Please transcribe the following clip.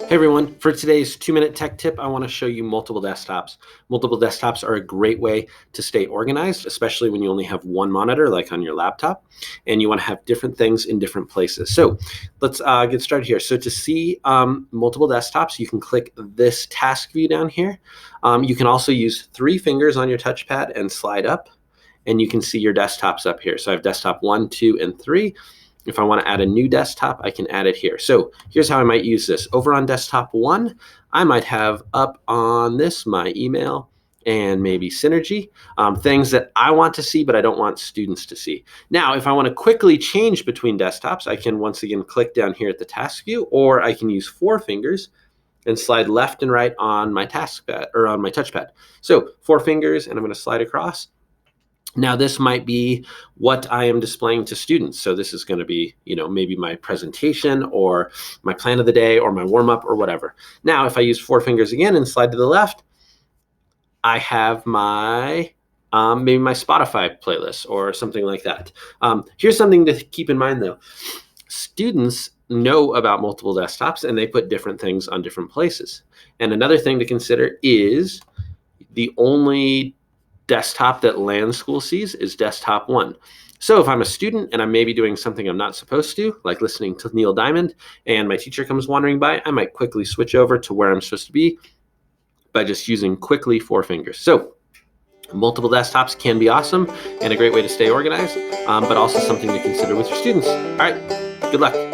Hey everyone, for today's 2-minute tech tip, I want to show you multiple desktops. Multiple desktops are a great way to stay organized, especially when you only have one monitor like on your laptop and you want to have different things in different places. So let's get started here. So to see multiple desktops, you can click this task view down here. You can also use 3 fingers on your touchpad and slide up, and you can see your desktops up here. So I have desktop 1, 2, and 3. If I want to add a new desktop, I can add it here. So here's how I might use this. Over on desktop 1, I might have up on this my email and maybe Synergy, things that I want to see, but I don't want students to see. Now, if I want to quickly change between desktops, I can once again click down here at the task view, or I can use 4 fingers and slide left and right on my taskpad or on my touchpad. So 4 fingers, and I'm going to slide across. Now, this might be what I am displaying to students. So this is going to be, maybe my presentation or my plan of the day or my warm-up or whatever. Now, if I use 4 fingers again and slide to the left, I have my maybe my Spotify playlist or something like that. Here's something to keep in mind, though. Students know about multiple desktops, and they put different things on different places. And another thing to consider is the only desktop that LAN School sees is desktop 1. So if I'm a student and I'm maybe doing something I'm not supposed to, like listening to Neil Diamond, and my teacher comes wandering by, I might quickly switch over to where I'm supposed to be by just using quickly 4 fingers. So multiple desktops can be awesome and a great way to stay organized, but also something to consider with your students. All right, good luck.